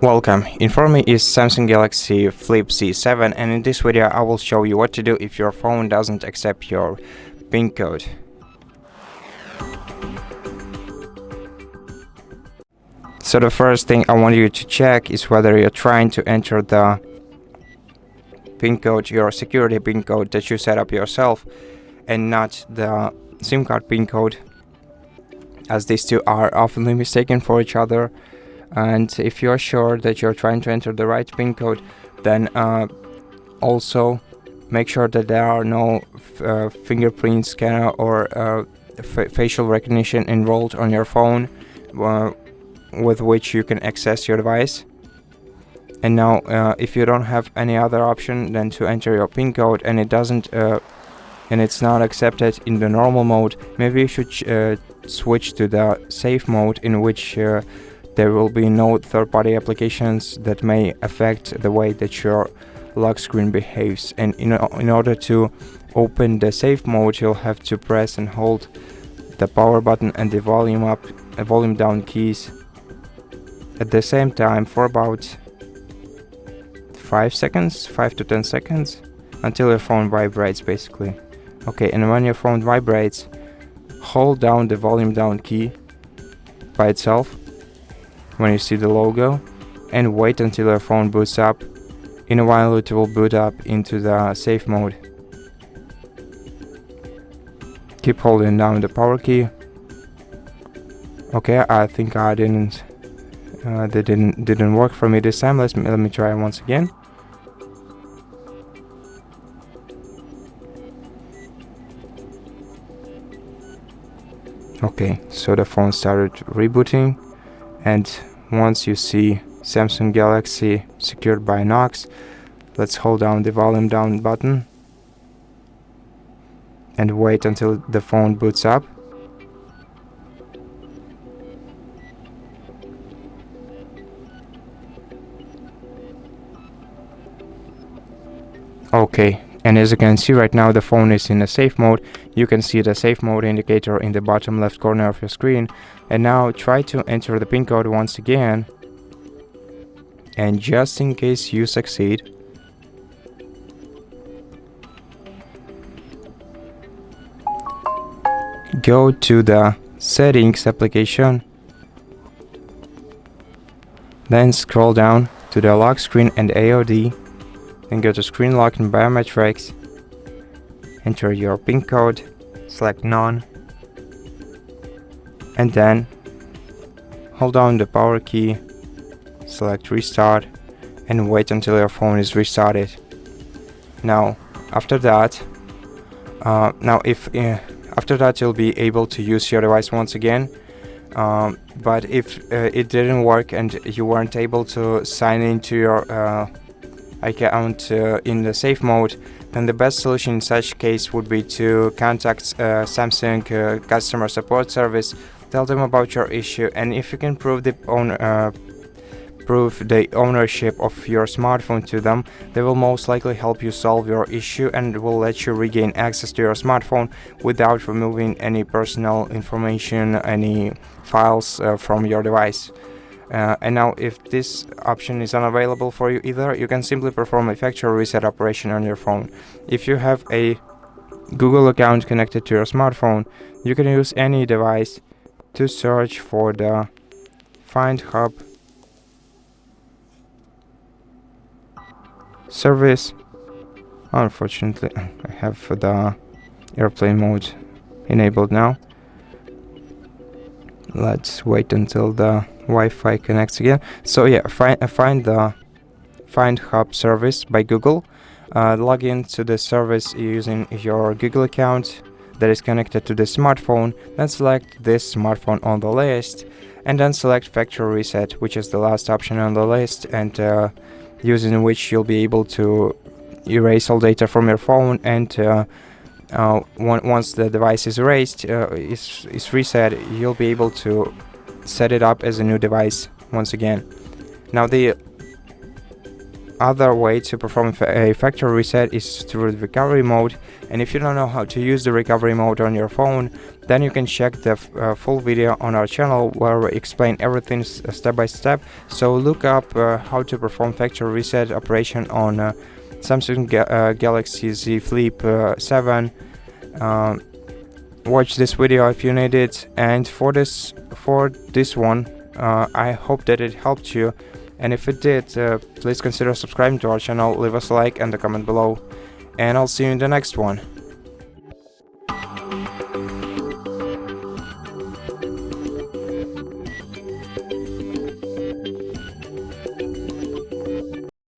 Welcome, in front of me is Samsung Galaxy Flip C7, and in this video I will show you what to do if your phone doesn't accept your PIN code. So the first thing I want you to check is whether you're trying to enter the PIN code, your security PIN code that you set up yourself, and not the SIM card PIN code, as these two are often mistaken for each other. And if you're sure that you're trying to enter the right PIN code, then also make sure that there are no fingerprint scanner or facial recognition enrolled on your phone with which you can access your device. And now if you don't have any other option than to enter your PIN code and it doesn't and it's not accepted in the normal mode, maybe you should switch to the safe mode, in which there will be no third-party applications that may affect the way that your lock screen behaves. And in order to open the safe mode, you'll have to press and hold the power button and the volume up and volume down keys at the same time for about 5 to 10 seconds, until your phone vibrates basically. Okay, and when your phone vibrates, hold down the volume down key by itself when you see the logo, and wait until your phone boots up. In a while it will boot up into the safe mode. Keep holding down the power key. Okay, I think I didn't that didn't work for me this time. Let me try once again. Okay, so the phone started rebooting, and once you see Samsung Galaxy secured by Knox, let's hold down the volume down button and wait until the phone boots up. Okay, and as you can see right now, the phone is in a safe mode. You can see the safe mode indicator in the bottom left corner of your screen. And now try to enter the PIN code once again. And just in case you succeed, go to the settings application, then scroll down to the lock screen and AOD, then go to screen lock and biometrics, enter your PIN code, select none, and then hold down the power key, select restart, and wait until your phone is restarted. Now after that after that you'll be able to use your device once again. But if it didn't work and you weren't able to sign into your account in the safe mode, then the best solution in such case would be to contact Samsung customer support service, tell them about your issue, and if you can prove the ownership of your smartphone to them, they will most likely help you solve your issue and will let you regain access to your smartphone without removing any personal information, any files from your device. And now if this option is unavailable for you either, you can simply perform a factory reset operation on your phone. If you have a Google account connected to your smartphone, you can use any device to search for the Find Hub service. Unfortunately, I have the airplane mode enabled now. Let's wait until the Wi-Fi connects again. So yeah, find the Find Hub service by Google. Log into the service using your Google account that is connected to the smartphone. Then select this smartphone on the list, and then select Factory Reset, which is the last option on the list, and using which you'll be able to erase all data from your phone, and once the device is erased, is reset, you'll be able to set it up as a new device once again. Now the other way to perform a factory reset is through the recovery mode, and if you don't know how to use the recovery mode on your phone, then you can check the full video on our channel where we explain everything step by step. So look up how to perform factory reset operation on Samsung Galaxy Z Flip 7. Watch this video if you need it, and for this one I hope that it helped you, and if it did, please consider subscribing to our channel, leave us a like and a comment below, and I'll see you in the next one.